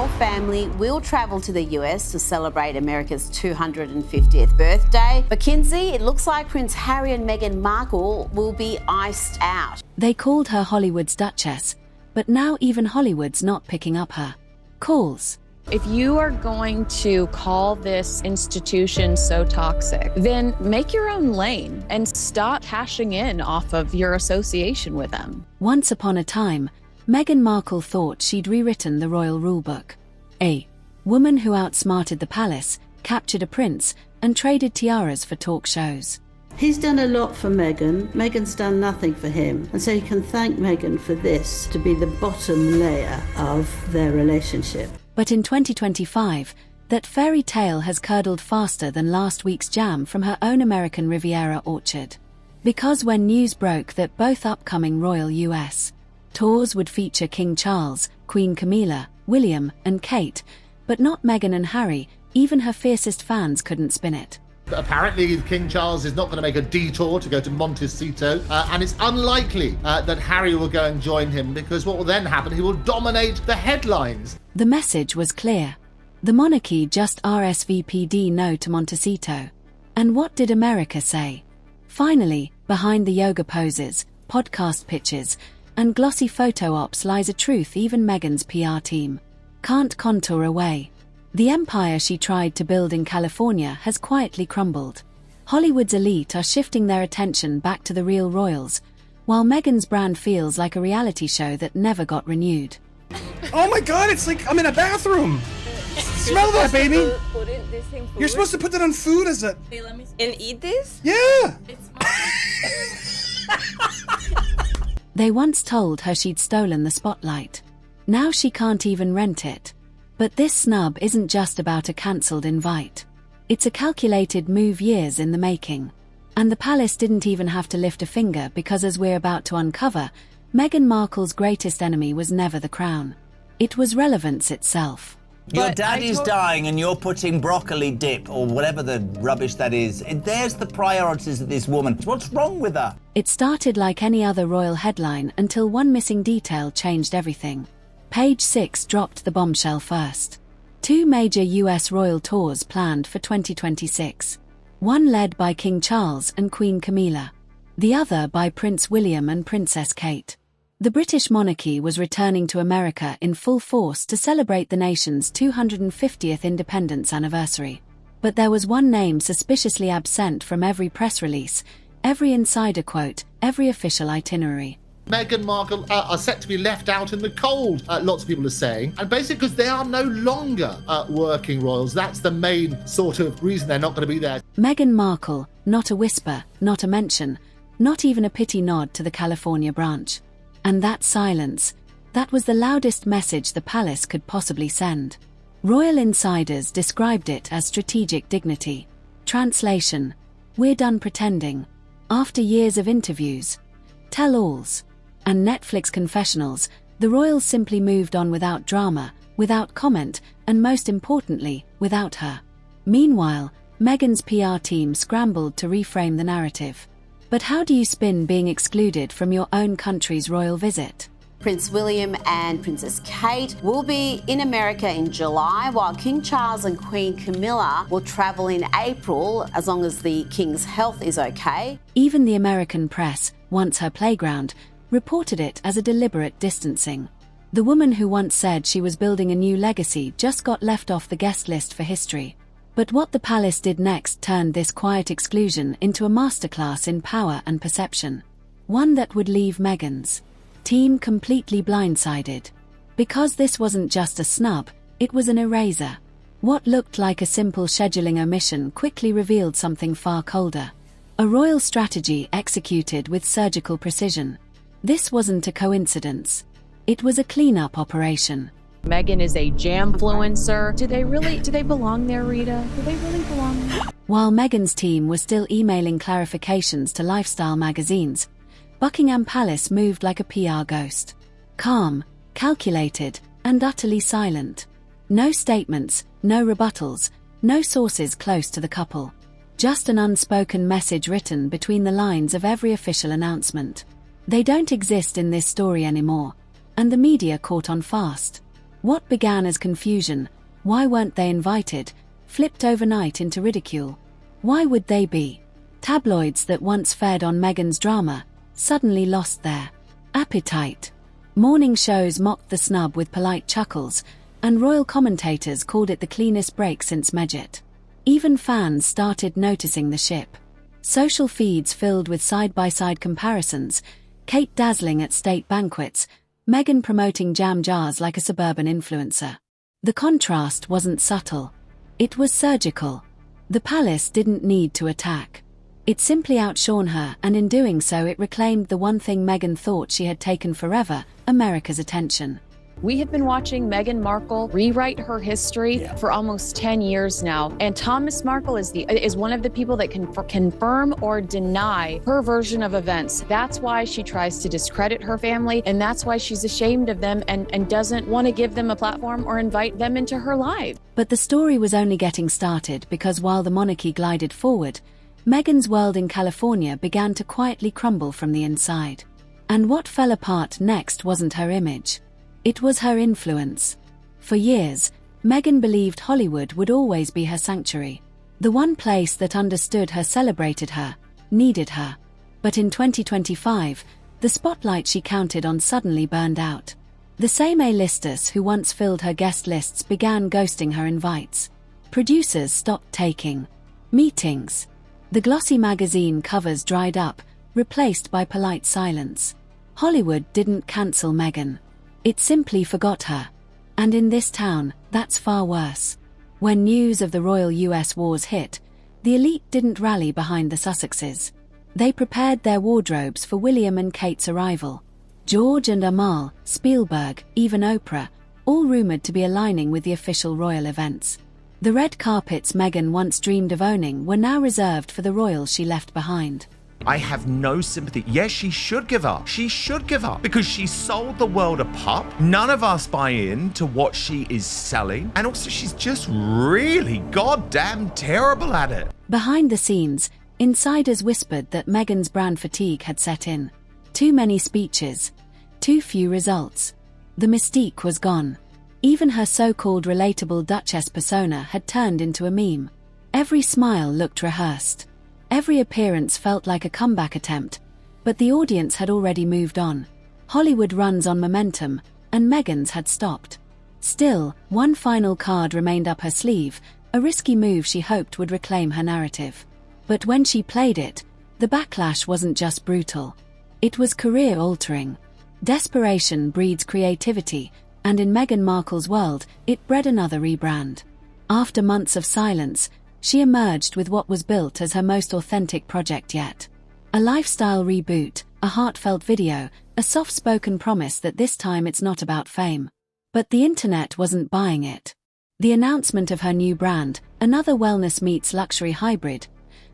royal family will travel to the US to celebrate America's 250th birthday. For Kinsey, it looks like Prince Harry and Meghan Markle will be iced out. They called her Hollywood's Duchess, but now even Hollywood's not picking up her calls. If you are going to call this institution so toxic, then make your own lane and stop cashing in off of your association with them. Once upon a time, Meghan Markle thought she'd rewritten the royal rulebook. A woman who outsmarted the palace, captured a prince, and traded tiaras for talk shows. He's done a lot for Meghan. Meghan's done nothing for him. And so you can thank Meghan for this to be the bottom layer of their relationship. But in 2025, that fairy tale has curdled faster than last week's jam from her own American Riviera orchard. Because when news broke that both upcoming royal US tours would feature King Charles, Queen Camilla, William, and Kate, but not Meghan and Harry, even her fiercest fans couldn't spin it. Apparently, King Charles is not going to make a detour to go to Montecito, and it's unlikely that Harry will go and join him, because what will then happen, he will dominate the headlines. The message was clear. The monarchy just RSVP'd no to Montecito. And what did America say? Finally, behind the yoga poses, podcast pitches, and glossy photo ops lies a truth even Meghan's PR team can't contour away. The empire she tried to build in California has quietly crumbled. Hollywood's elite are shifting their attention back to the real royals, while Meghan's brand feels like a reality show that never got renewed. Oh my god, it's like I'm in a bathroom! Smell that, baby! You're supposed to put that on food as a... Hey, let me see. And eat this? Yeah! They once told her she'd stolen the spotlight. Now she can't even rent it. But this snub isn't just about a cancelled invite. It's a calculated move years in the making. And the palace didn't even have to lift a finger because, as we're about to uncover, Meghan Markle's greatest enemy was never the crown. It was relevance itself. Your daddy's dying and you're putting broccoli dip or whatever the rubbish that is. There's the priorities of this woman. What's wrong with her? It started like any other royal headline until one missing detail changed everything. Page 6 dropped the bombshell first. 2 major US royal tours planned for 2026. One led by King Charles and Queen Camilla. The other by Prince William and Princess Kate. The British monarchy was returning to America in full force to celebrate the nation's 250th independence anniversary. But there was one name suspiciously absent from every press release, every insider quote, every official itinerary. Meghan Markle are set to be left out in the cold, lots of people are saying, and basically because they are no longer working royals. That's the main sort of reason they're not going to be there. Meghan Markle, not a whisper, not a mention, not even a pity nod to the California branch. And that silence, that was the loudest message the palace could possibly send. Royal insiders described it as strategic dignity. Translation: we're done pretending. After years of interviews, tell-alls, and Netflix confessionals, the royals simply moved on without drama, without comment, and most importantly, without her. Meanwhile, Meghan's PR team scrambled to reframe the narrative. But how do you spin being excluded from your own country's royal visit? Prince William and Princess Kate will be in America in July, while King Charles and Queen Camilla will travel in April, as long as the King's health is okay. Even the American press, once her playground, reported it as a deliberate distancing. The woman who once said she was building a new legacy just got left off the guest list for history. But what the palace did next turned this quiet exclusion into a masterclass in power and perception. One that would leave Meghan's team completely blindsided. Because this wasn't just a snub, it was an eraser. What looked like a simple scheduling omission quickly revealed something far colder. A royal strategy executed with surgical precision. This wasn't a coincidence. It was a cleanup operation. Meghan is a jamfluencer. Do they belong there, Rita? Do they really belong there? While Meghan's team was still emailing clarifications to lifestyle magazines, Buckingham Palace moved like a PR ghost. Calm, calculated, and utterly silent. No statements, no rebuttals, no sources close to the couple. Just an unspoken message written between the lines of every official announcement. They don't exist in this story anymore, and the media caught on fast. What began as confusion, why weren't they invited, flipped overnight into ridicule. Why would they be? Tabloids that once fed on Meghan's drama suddenly lost their appetite. Morning shows mocked the snub with polite chuckles, and royal commentators called it the cleanest break since Meghan. Even fans started noticing the ship. Social feeds filled with side-by-side comparisons, Kate dazzling at state banquets, Meghan promoting jam jars like a suburban influencer. The contrast wasn't subtle. It was surgical. The palace didn't need to attack. It simply outshone her, and in doing so it reclaimed the one thing Meghan thought she had taken forever, America's attention. We have been watching Meghan Markle rewrite her history for almost 10 years now, and Thomas Markle is one of the people that can confirm or deny her version of events. That's why she tries to discredit her family, and that's why she's ashamed of them and doesn't want to give them a platform or invite them into her life. But the story was only getting started, because while the monarchy glided forward, Meghan's world in California began to quietly crumble from the inside. And what fell apart next wasn't her image. It was her influence. For years, Meghan believed Hollywood would always be her sanctuary. The one place that understood her, celebrated her, needed her. But in 2025, the spotlight she counted on suddenly burned out. The same A-listers who once filled her guest lists began ghosting her invites. Producers stopped taking meetings. The glossy magazine covers dried up, replaced by polite silence. Hollywood didn't cancel Meghan. It simply forgot her. And in this town, that's far worse. When news of the royal US wars hit, the elite didn't rally behind the Sussexes. They prepared their wardrobes for William and Kate's arrival. George and Amal, Spielberg, even Oprah, all rumored to be aligning with the official royal events. The red carpets Meghan once dreamed of owning were now reserved for the royals she left behind. I have no sympathy. Yes, she should give up. She should give up because she sold the world a pup. None of us buy in to what she is selling. And also, she's just really goddamn terrible at it. Behind the scenes, insiders whispered that Meghan's brand fatigue had set in. Too many speeches, too few results. The mystique was gone. Even her so-called relatable Duchess persona had turned into a meme. Every smile looked rehearsed. Every appearance felt like a comeback attempt, but the audience had already moved on. Hollywood runs on momentum, and Meghan's had stopped. Still, one final card remained up her sleeve, a risky move she hoped would reclaim her narrative. But when she played it, the backlash wasn't just brutal. It was career-altering. Desperation breeds creativity, and in Meghan Markle's world, it bred another rebrand. After months of silence, she emerged with what was built as her most authentic project yet. A lifestyle reboot, a heartfelt video, a soft-spoken promise that this time it's not about fame. But the internet wasn't buying it. The announcement of her new brand, another wellness meets luxury hybrid,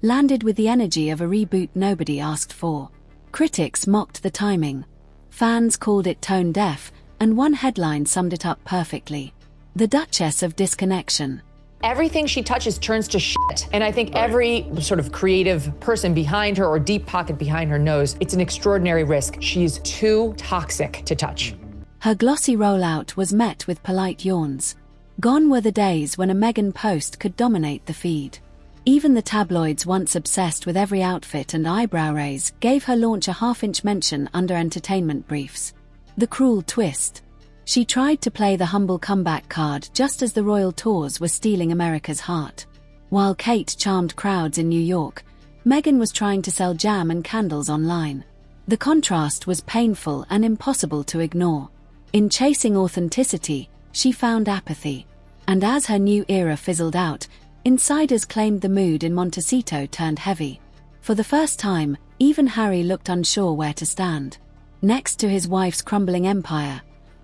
landed with the energy of a reboot nobody asked for. Critics mocked the timing. Fans called it tone-deaf, and one headline summed it up perfectly. The Duchess of Disconnection. Everything she touches turns to shit. And I think every sort of creative person behind her or deep pocket behind her knows it's an extraordinary risk. She's too toxic to touch. Her glossy rollout was met with polite yawns. Gone were the days when a Meghan post could dominate the feed. Even the tabloids, once obsessed with every outfit and eyebrow raise, gave her launch a half-inch mention under entertainment briefs. The cruel twist. She tried to play the humble comeback card just as the royal tours were stealing America's heart. While Kate charmed crowds in New York, Meghan was trying to sell jam and candles online. The contrast was painful and impossible to ignore. In chasing authenticity, she found apathy. And as her new era fizzled out, insiders claimed the mood in Montecito turned heavy. For the first time, even Harry looked unsure where to stand. Next to his wife's crumbling empire,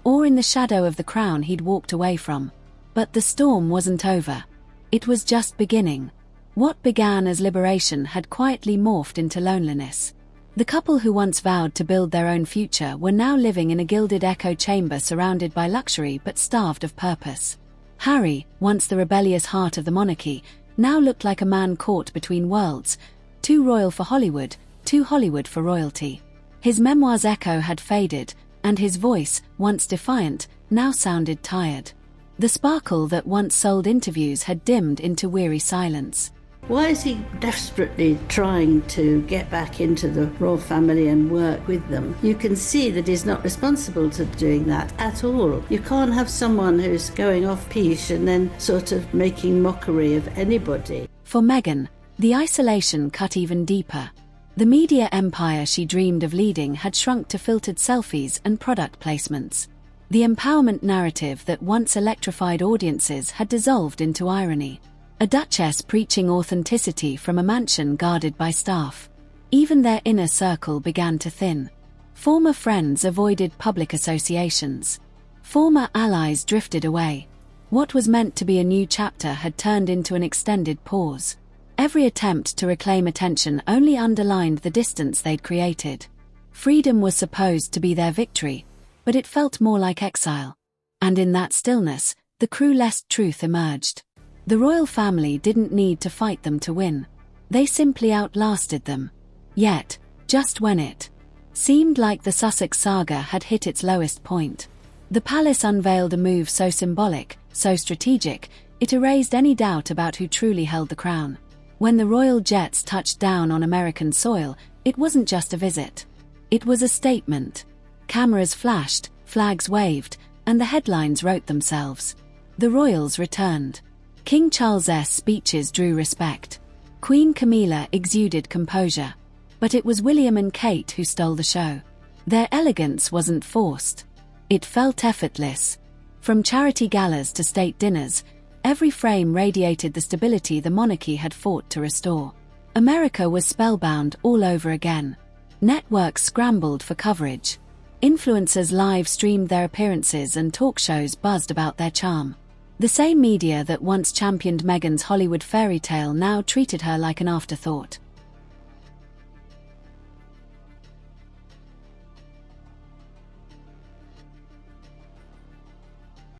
or in the shadow of the crown he'd walked away from. But the storm wasn't over. It was just beginning. What began as liberation had quietly morphed into loneliness. The couple who once vowed to build their own future were now living in a gilded echo chamber surrounded by luxury but starved of purpose. Harry, once the rebellious heart of the monarchy, now looked like a man caught between worlds, too royal for Hollywood, too Hollywood for royalty. His memoir's echo had faded, and his voice, once defiant, now sounded tired. The sparkle that once sold interviews had dimmed into weary silence. Why is he desperately trying to get back into the royal family and work with them? You can see that he's not responsible to doing that at all. You can't have someone who's going off-piste and then sort of making mockery of anybody. For Meghan, the isolation cut even deeper. The media empire she dreamed of leading had shrunk to filtered selfies and product placements. The empowerment narrative that once electrified audiences had dissolved into irony. A duchess preaching authenticity from a mansion guarded by staff. Even their inner circle began to thin. Former friends avoided public associations. Former allies drifted away. What was meant to be a new chapter had turned into an extended pause. Every attempt to reclaim attention only underlined the distance they'd created. Freedom was supposed to be their victory, but it felt more like exile. And in that stillness, the cruelest truth emerged. The royal family didn't need to fight them to win. They simply outlasted them. Yet, just when it seemed like the Sussex saga had hit its lowest point, the palace unveiled a move so symbolic, so strategic, it erased any doubt about who truly held the crown. When the royal jets touched down on American soil, it wasn't just a visit. It was a statement. Cameras flashed, flags waved, and the headlines wrote themselves. The royals returned. King Charles's speeches drew respect. Queen Camilla exuded composure. But it was William and Kate who stole the show. Their elegance wasn't forced. It felt effortless. From charity galas to state dinners, every frame radiated the stability the monarchy had fought to restore. America was spellbound all over again. Networks scrambled for coverage. Influencers live streamed their appearances and talk shows buzzed about their charm. The same media that once championed Meghan's Hollywood fairy tale now treated her like an afterthought.